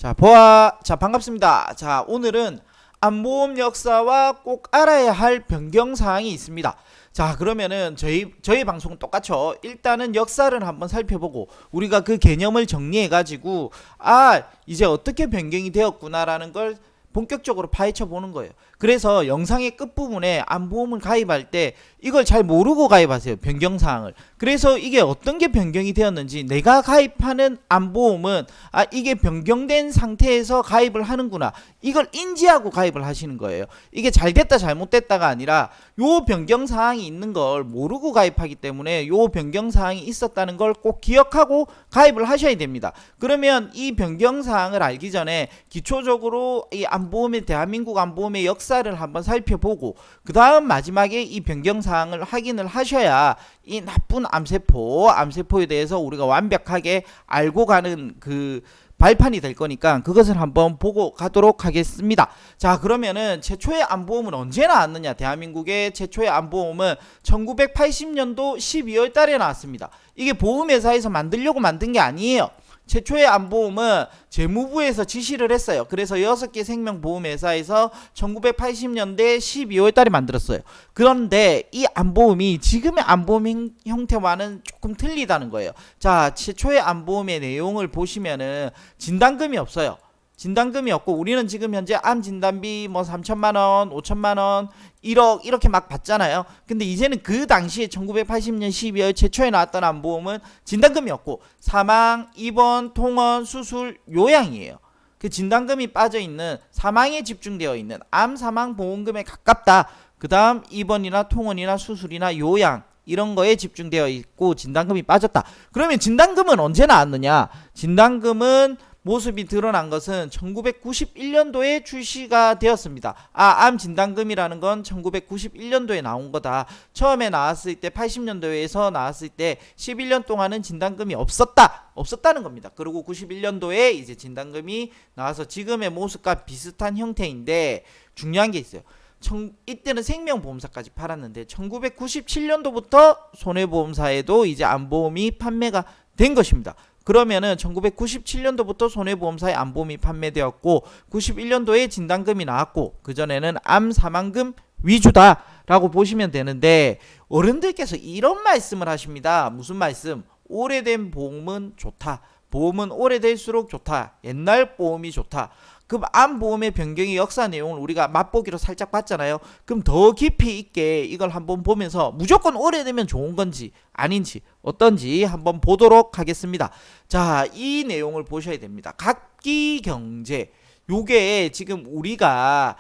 자, 반갑습니다. 자, 오늘은 암보험 역사와 꼭 알아야 할 변경사항이 있습니다. 자, 그러면은 저희 방송은 똑같죠. 일단은 역사를 한번 살펴보고 우리가 그 개념을 정리해가지고 이제 어떻게 변경이 되었구나라는 걸 본격적으로 파헤쳐 보는 거예요. 그래서 영상의 끝부분에 암보험을 가입할 때 이걸 잘 모르고 가입하세요. 변경사항을. 그래서 이게 어떤 게 변경이 되었는지, 내가 가입하는 암보험은 이게 변경된 상태에서 가입을 하는구나, 이걸 인지하고 가입을 하시는 거예요. 이게 잘됐다 잘못됐다가 아니라 요 변경사항이 있는 걸 모르고 가입하기 때문에 요 변경사항이 있었다는 걸 꼭 기억하고 가입을 하셔야 됩니다. 그러면 이 변경사항을 알기 전에 기초적으로 이 암보험의, 대한민국 암보험의 역사를 한번 살펴보고 그 다음 마지막에 이 변경사항을 확인을 하셔야 이 나쁜 암세포에 대해서 우리가 완벽하게 알고 가는 그 발판이 될 거니까 그것을 한번 보고 가도록 하겠습니다. 자, 그러면은 최초의 암보험은 언제 나왔느냐? 대한민국의 최초의 암보험은 1980년도 12월 달에 나왔습니다. 이게 보험회사에서 만들려고 만든 게 아니에요. 최초의 암보험은 재무부에서 지시를 했어요. 그래서 6개 생명보험회사에서 1980년대 12월 달에 만들었어요. 그런데 이 암보험이 지금의 암보험 형태와는 조금 틀리다는 거예요. 자, 최초의 암보험의 내용을 보시면은 진단금이 없어요. 진단금이 없고 우리는 지금 현재 암 진단비 3천만원, 5천만원, 1억 이렇게 막 받잖아요. 근데 이제는 그 당시에 1980년 12월 최초에 나왔던 암보험은 진단금이 없고 사망, 입원, 통원, 수술, 요양이에요. 그 진단금이 빠져있는, 사망에 집중되어 있는 암 사망 보험금에 가깝다. 그 다음 입원이나 통원이나 수술이나 요양 이런 거에 집중되어 있고 진단금이 빠졌다. 그러면 진단금은 언제 나왔느냐? 진단금은 모습이 드러난 것은 1991년도에 출시가 되었습니다. 암 진단금이라는 건 1991년도에 나온 거다. 처음에 나왔을 때 80년도에서 나왔을 때 11년 동안은 진단금이 없었다는 겁니다. 그리고 91년도에 이제 진단금이 나와서 지금의 모습과 비슷한 형태인데 중요한 게 있어요. 이때는 생명보험사까지 팔았는데 1997년도부터 손해보험사에도 이제 암보험이 판매가 된 것입니다. 그러면은 1997년도부터 손해보험사에 암보험이 판매되었고 91년도에 진단금이 나왔고 그전에는 암 사망금 위주다라고 보시면 되는데, 어른들께서 이런 말씀을 하십니다. 무슨 말씀? 오래된 보험은 좋다. 보험은 오래될수록 좋다. 옛날 보험이 좋다. 그럼 암보험의 변경의 역사 내용을 우리가 맛보기로 살짝 봤잖아요. 그럼 더 깊이 있게 이걸 한번 보면서 무조건 오래되면 좋은 건지 아닌지 어떤지 한번 보도록 하겠습니다. 자, 이 내용을 보셔야 됩니다. 각기경제, 요게 지금 우리가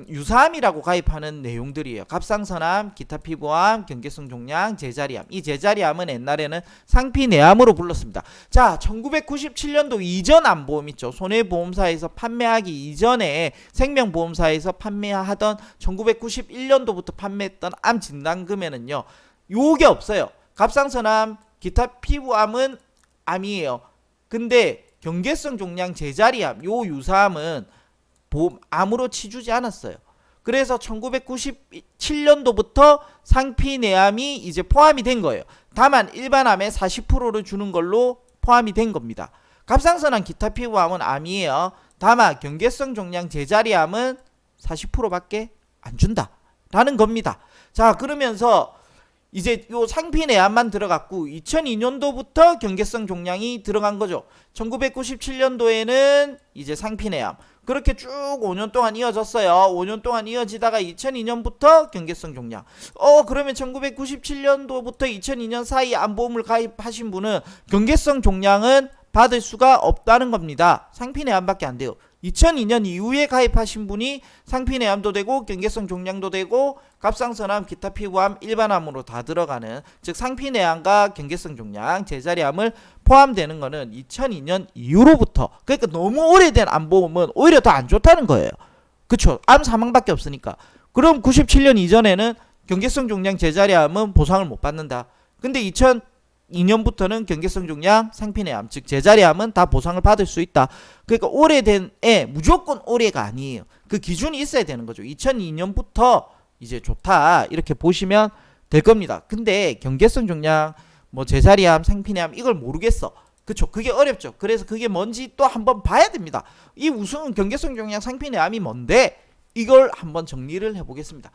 유사암이라고 가입하는 내용들이에요. 갑상선암, 기타 피부암, 경계성 종양, 제자리암. 이 제자리암은 옛날에는 상피내암으로 불렀습니다. 자, 1997년도 이전 암보험 있죠. 손해보험사에서 판매하기 이전에 생명보험사에서 판매하던 1991년도부터 판매했던 암 진단금에는요, 요게 없어요. 갑상선암, 기타 피부암은 암이에요. 근데 경계성 종양, 제자리암, 요 유사암은 암으로 치주지 않았어요. 그래서 1997년도부터 상피내암이 이제 포함이 된 거예요. 다만 일반암의 40%를 주는 걸로 포함이 된 겁니다. 갑상선암, 기타 피부암은 암이에요. 다만 경계성 종양, 제자리암은 40%밖에 안 준다라는 겁니다. 자, 그러면서 이제 요 상피내암만 들어갔고 2002년도부터 경계성 종양이 들어간 거죠. 1997년도에는 이제 상피내암, 그렇게 쭉 5년 동안 이어졌어요. 5년 동안 이어지다가 2002년부터 경계성 종양. 그러면 1997년도부터 2002년 사이 암보험을 가입하신 분은 경계성 종양은 받을 수가 없다는 겁니다. 상피내암밖에 안 돼요. 2002년 이후에 가입하신 분이 상피내암도 되고 경계성 종양도 되고 갑상선암, 기타 피부암, 일반암으로 다 들어가는, 즉 상피내암과 경계성 종양, 제자리암을 포함되는 거는 2002년 이후로부터. 그러니까 너무 오래된 암보험은 오히려 더 안 좋다는 거예요. 그쵸? 암 사망밖에 없으니까. 그럼 97년 이전에는 경계성 종양, 제자리암은 보상을 못 받는다. 근데 2002년부터는 경계성 종양, 상피내암, 즉 제자리암은 다 보상을 받을 수 있다. 그러니까 오래된 무조건 올해가 아니에요. 그 기준이 있어야 되는 거죠. 2002년부터 이제 좋다 이렇게 보시면 될 겁니다. 근데 경계성 종양, 제자리암, 상피내암 이걸 모르겠어. 그쵸. 그게 어렵죠. 그래서 그게 뭔지 또 한번 봐야 됩니다. 이 우승 경계성 종양 상피 내암이 뭔데? 이걸 한번 정리를 해보겠습니다.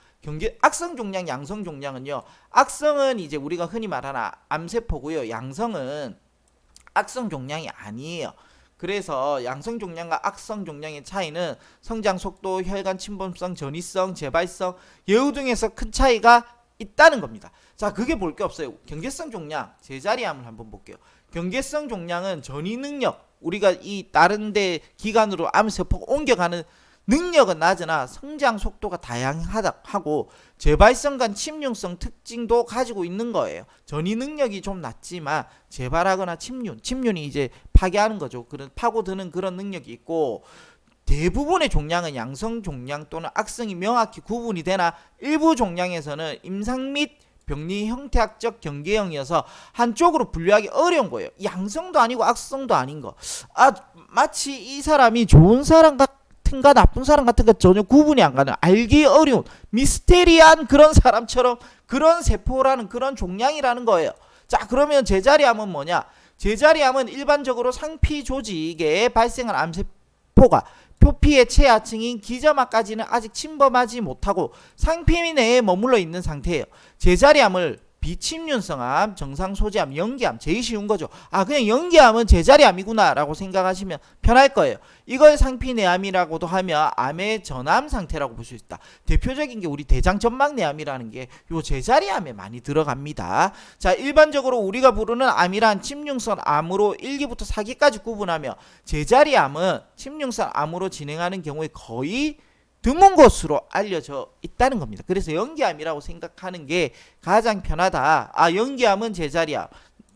악성 종양, 양성 종양은요. 악성은 이제 우리가 흔히 말하는 암세포고요. 양성은 악성 종양이 아니에요. 그래서 양성 종양과 악성 종양의 차이는 성장 속도, 혈관 침범성, 전이성, 재발성, 여우 등에서 큰 차이가 있다는 겁니다. 자, 그게 볼 게 없어요. 경계성 종양, 제자리암을 한번 볼게요. 경계성 종양은 전이 능력, 우리가 이 다른 데 기관으로 암세포가 옮겨가는 능력은 낮으나 성장 속도가 다양하고 재발성과 침륜성 특징도 가지고 있는 거예요. 전이 능력이 좀 낮지만 재발하거나 침륜이 이제 파괴하는 거죠. 그런 파고드는 그런 능력이 있고, 대부분의 종양은 양성 종양 또는 악성이 명확히 구분이 되나 일부 종양에서는 임상 및 병리 형태학적 경계형이어서 한쪽으로 분류하기 어려운 거예요. 양성도 아니고 악성도 아닌 거. 마치 이 사람이 좋은 사람 같은가 나쁜 사람 같은가 전혀 구분이 안 가는, 알기 어려운 미스테리한 그런 사람처럼 그런 세포라는 그런 종양이라는 거예요. 자, 그러면 제자리암은 뭐냐? 제자리암은 일반적으로 상피 조직에 발생한 암세포가 표피의 최하층인 기저막까지는 아직 침범하지 못하고 상피 내에 머물러 있는 상태예요. 제자리암을 비침륜성암, 정상소지암, 연기암, 제일 쉬운 거죠. 그냥 연기암은 제자리암이구나 라고 생각하시면 편할 거예요. 이걸 상피내암이라고도 하며 암의 전암 상태라고 볼 수 있다. 대표적인 게 우리 대장전막내암이라는 게 요 제자리암에 많이 들어갑니다. 자, 일반적으로 우리가 부르는 암이란 침륜성 암으로 1기부터 4기까지 구분하며 제자리암은 침륜성 암으로 진행하는 경우에 거의 드문 것으로 알려져 있다는 겁니다. 그래서 연기암이라고 생각하는 게 가장 편하다. 연기암은 제자리암,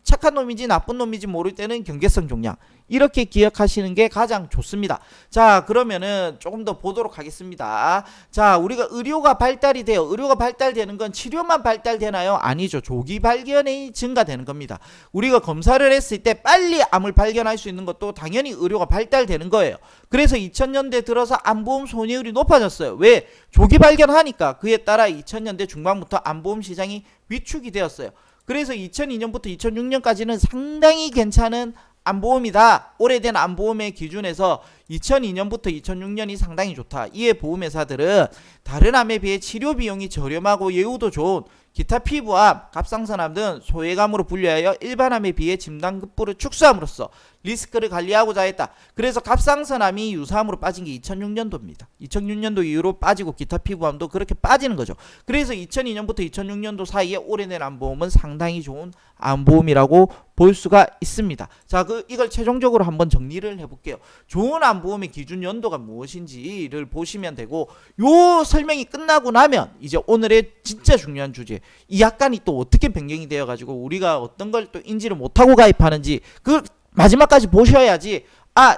착한 놈인지 나쁜 놈인지 모를 때는 경계성 종양, 이렇게 기억하시는 게 가장 좋습니다. 자, 그러면은 조금 더 보도록 하겠습니다. 자, 우리가 의료가 발달이 돼요. 의료가 발달되는 건 치료만 발달되나요? 아니죠. 조기 발견이 증가되는 겁니다. 우리가 검사를 했을 때 빨리 암을 발견할 수 있는 것도 당연히 의료가 발달되는 거예요. 그래서 2000년대 들어서 암보험 손해율이 높아졌어요. 왜? 조기 발견하니까. 그에 따라 2000년대 중반부터 암보험 시장이 위축이 되었어요. 그래서 2002년부터 2006년까지는 상당히 괜찮은 암보험이다. 오래된 암보험의 기준에서 2002년부터 2006년이 상당히 좋다. 이에 보험회사들은 다른 암에 비해 치료 비용이 저렴하고 예후도 좋은 기타 피부암, 갑상선암 등 소외감으로 분류하여 일반암에 비해 진단급부를 축소함으로써 리스크를 관리하고자 했다. 그래서 갑상선암이 유사암으로 빠진 게 2006년도입니다. 2006년도 이후로 빠지고 기타 피부암도 그렇게 빠지는 거죠. 그래서 2002년부터 2006년도 사이에 오래된 암보험은 상당히 좋은 암보험이라고 볼 수가 있습니다. 자, 이걸 최종적으로 한번 정리를 해볼게요. 좋은 암보험의 기준 연도가 무엇인지를 보시면 되고, 요 설명이 끝나고 나면 이제 오늘의 진짜 중요한 주제, 이 약관이 또 어떻게 변경이 되어가지고 우리가 어떤 걸 또 인지를 못하고 가입하는지 그 마지막까지 보셔야지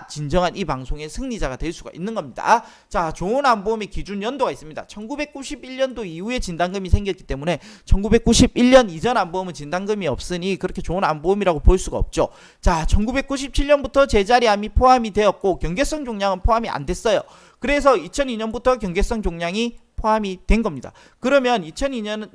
진정한 이 방송의 승리자가 될 수가 있는 겁니다. 자, 좋은 암보험의 기준 연도가 있습니다. 1991년도 이후에 진단금이 생겼기 때문에 1991년 이전 암보험은 진단금이 없으니 그렇게 좋은 암보험이라고 볼 수가 없죠. 자, 1997년부터 제자리암이 포함이 되었고 경계성 종양은 포함이 안 됐어요. 그래서 2002년부터 경계성 종양이 포함이 된 겁니다. 그러면 2002년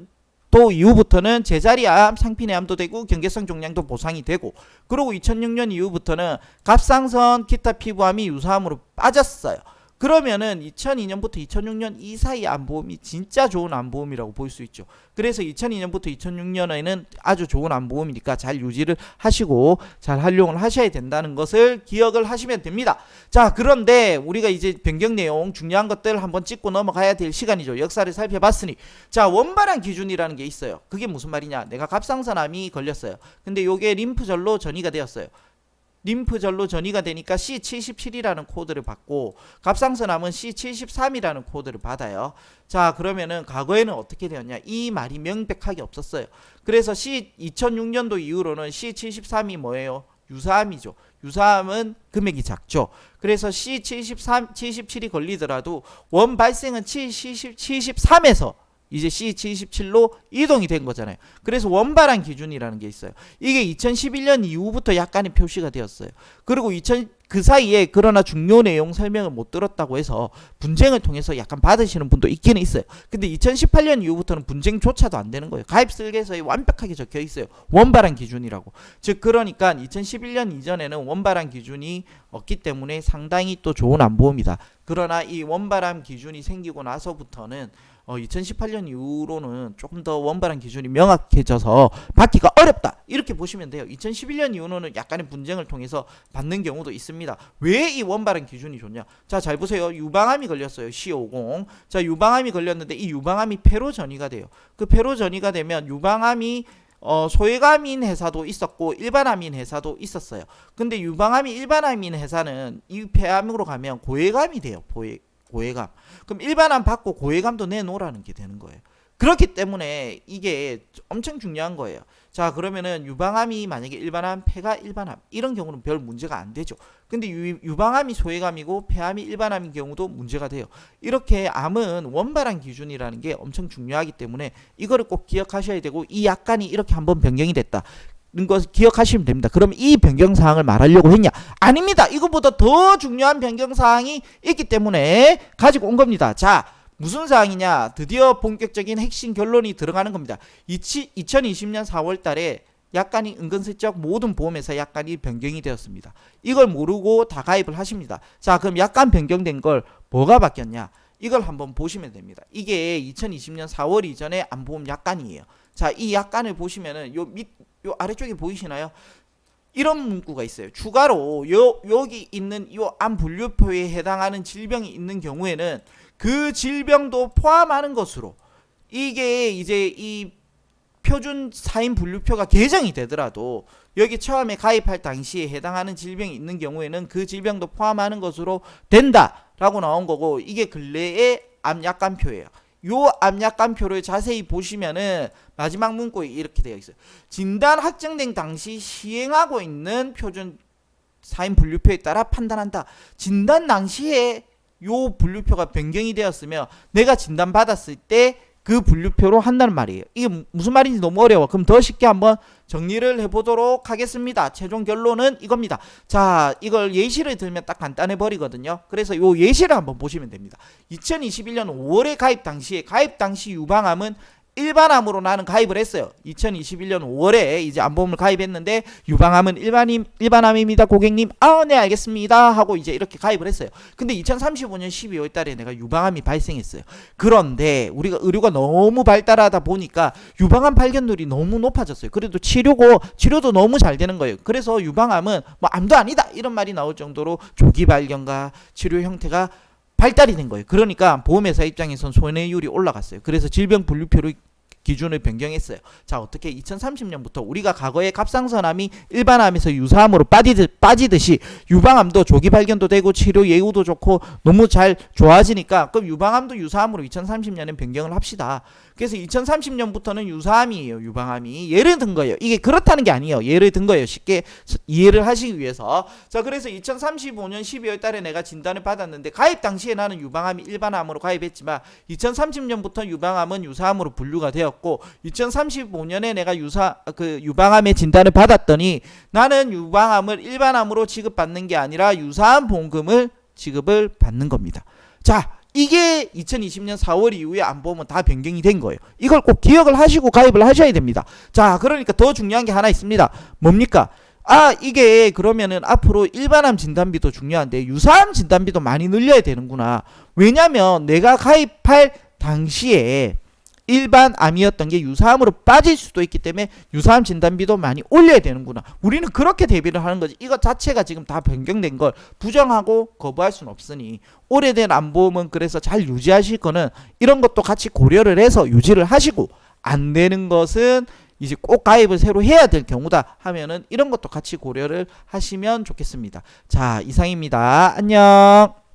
또 이후부터는 제자리암, 상피내암도 되고 경계성 종양도 보상이 되고, 그리고 2006년 이후부터는 갑상선, 기타 피부암이 유사암으로 빠졌어요. 그러면은 2002년부터 2006년 이 사이 암보험이 진짜 좋은 암보험이라고 볼 수 있죠. 그래서 2002년부터 2006년에는 아주 좋은 암보험이니까 잘 유지를 하시고 잘 활용을 하셔야 된다는 것을 기억을 하시면 됩니다. 자, 그런데 우리가 이제 변경 내용 중요한 것들 한번 짚고 넘어가야 될 시간이죠. 역사를 살펴봤으니, 자, 원발한 기준이라는 게 있어요. 그게 무슨 말이냐? 내가 갑상선암이 걸렸어요. 근데 요게 림프절로 전이가 되었어요. 림프절로 전이가 되니까 C77이라는 코드를 받고 갑상선암은 C73이라는 코드를 받아요. 자, 그러면은 과거에는 어떻게 되었냐? 이 말이 명백하게 없었어요. 그래서 2006년도 이후로는 C73이 뭐예요? 유사암이죠. 유사암은 금액이 작죠. 그래서 C73, 77이 걸리더라도 원 발생은 73에서 이제 C77로 이동이 된 거잖아요. 그래서 원발한 기준이라는 게 있어요. 이게 2011년 이후부터 약간의 표시가 되었어요. 그리고 그 사이에 그러나 중요 내용 설명을 못 들었다고 해서 분쟁을 통해서 약간 받으시는 분도 있기는 있어요. 근데 2018년 이후부터는 분쟁조차도 안 되는 거예요. 가입 설계서에 완벽하게 적혀 있어요. 원발한 기준이라고. 즉 그러니까 2011년 이전에는 원발한 기준이 없기 때문에 상당히 또 좋은 안보입니다. 그러나 이 원발한 기준이 생기고 나서부터는 2018년 이후로는 조금 더 원발한 기준이 명확해져서 받기가 어렵다 이렇게 보시면 돼요. 2011년 이후로는 약간의 분쟁을 통해서 받는 경우도 있습니다. 왜 이 원발한 기준이 좋냐? 자, 잘 보세요. 유방암이 걸렸어요. C50. 자, 유방암이 걸렸는데 이 유방암이 폐로 전이가 돼요. 그 폐로 전이가 되면 유방암이 소외감인 회사도 있었고 일반암인 회사도 있었어요. 근데 유방암이 일반암인 회사는 이 폐암으로 가면 고해감이 돼요. 고해감. 그럼 일반암 받고 고해감도 내놓으라는 게 되는 거예요. 그렇기 때문에 이게 엄청 중요한 거예요. 자, 그러면은 유방암이 만약에 일반암, 폐가 일반암 이런 경우는 별 문제가 안 되죠. 근데 유방암이 소외감이고 폐암이 일반암인 경우도 문제가 돼요. 이렇게 암은 원발한 기준이라는 게 엄청 중요하기 때문에 이거를 꼭 기억하셔야 되고 이 약관이 이렇게 한번 변경이 됐다. 거 기억하시면 됩니다. 그럼 이 변경사항을 말하려고 했냐? 아닙니다. 이거보다 더 중요한 변경사항이 있기 때문에 가지고 온 겁니다. 자, 무슨 사항이냐? 드디어 본격적인 핵심 결론이 들어가는 겁니다. 2020년 4월 달에 약관이 은근슬쩍 모든 보험회사 약관이 변경이 되었습니다. 이걸 모르고 다 가입을 하십니다. 자, 그럼 약관 변경된 걸 뭐가 바뀌었냐? 이걸 한번 보시면 됩니다. 이게 2020년 4월 이전에 암보험 약관이에요. 자, 이 약관을 보시면은 요 아래쪽에 보이시나요? 이런 문구가 있어요. 추가로 여기 있는 요 암 분류표에 해당하는 질병이 있는 경우에는 그 질병도 포함하는 것으로 이게 이제 이 표준 사인 분류표가 개정이 되더라도 여기 처음에 가입할 당시에 해당하는 질병이 있는 경우에는 그 질병도 포함하는 것으로 된다라고 나온 거고 이게 근래의 암약관표예요. 요 암약관표를 자세히 보시면은 마지막 문구에 이렇게 되어 있어요. 진단 확정된 당시 시행하고 있는 표준 사인 분류표에 따라 판단한다. 진단 당시에 요 분류표가 변경이 되었으며 내가 진단 받았을 때 그 분류표로 한다는 말이에요. 이게 무슨 말인지 너무 어려워. 그럼 더 쉽게 한번 정리를 해보도록 하겠습니다. 최종 결론은 이겁니다. 자, 이걸 예시를 들면 딱 간단해 버리거든요. 그래서 요 예시를 한번 보시면 됩니다. 2021년 5월에 가입 당시 유방암은 일반암으로 나는 가입을 했어요. 2021년 5월에 이제 암보험을 가입했는데 유방암은 일반암입니다. 고객님. 아, 네, 알겠습니다. 하고 이제 이렇게 가입을 했어요. 근데 2035년 12월 달에 내가 유방암이 발생했어요. 그런데 우리가 의료가 너무 발달하다 보니까 유방암 발견률이 너무 높아졌어요. 그래도 치료도 너무 잘 되는 거예요. 그래서 유방암은 뭐 암도 아니다 이런 말이 나올 정도로 조기 발견과 치료 형태가 발달이 된 거예요. 그러니까 보험회사 입장에선 손해율이 올라갔어요. 그래서 질병 분류표를 기준을 변경했어요. 자, 어떻게 2030년부터 우리가 과거에 갑상선암이 일반암에서 유사암으로 빠지듯이 유방암도 조기 발견도 되고 치료 예후도 좋고 너무 잘 좋아지니까 그럼 유방암도 유사암으로 2030년엔 변경을 합시다. 그래서 2030년부터는 유사암이에요. 유방암이 예를 든 거예요. 이게 그렇다는 게 아니에요. 예를 든 거예요. 쉽게 이해를 하시기 위해서. 자, 그래서 2035년 12월 달에 내가 진단을 받았는데 가입 당시에 나는 유방암이 일반암으로 가입했지만 2030년부터 유방암은 유사암으로 분류가 되었고 2035년에 내가 유방암의 진단을 받았더니 나는 유방암을 일반암으로 취급받는 게 아니라 유사암 보험금을 지급을 받는 겁니다. 자, 이게 2020년 4월 이후에 암보험은 다 변경이 된 거예요. 이걸 꼭 기억을 하시고 가입을 하셔야 됩니다. 자, 그러니까 더 중요한 게 하나 있습니다. 뭡니까? 아, 이게 그러면은 앞으로 일반암 진단비도 중요한데 유사암 진단비도 많이 늘려야 되는구나. 왜냐면 내가 가입할 당시에 일반암이었던 게 유사암으로 빠질 수도 있기 때문에 유사암 진단비도 많이 올려야 되는구나. 우리는 그렇게 대비를 하는 거지. 이것 자체가 지금 다 변경된 걸 부정하고 거부할 수는 없으니 오래된 암보험은 그래서 잘 유지하실 거는 이런 것도 같이 고려를 해서 유지를 하시고 안 되는 것은 이제 꼭 가입을 새로 해야 될 경우다 하면은 이런 것도 같이 고려를 하시면 좋겠습니다. 자, 이상입니다. 안녕.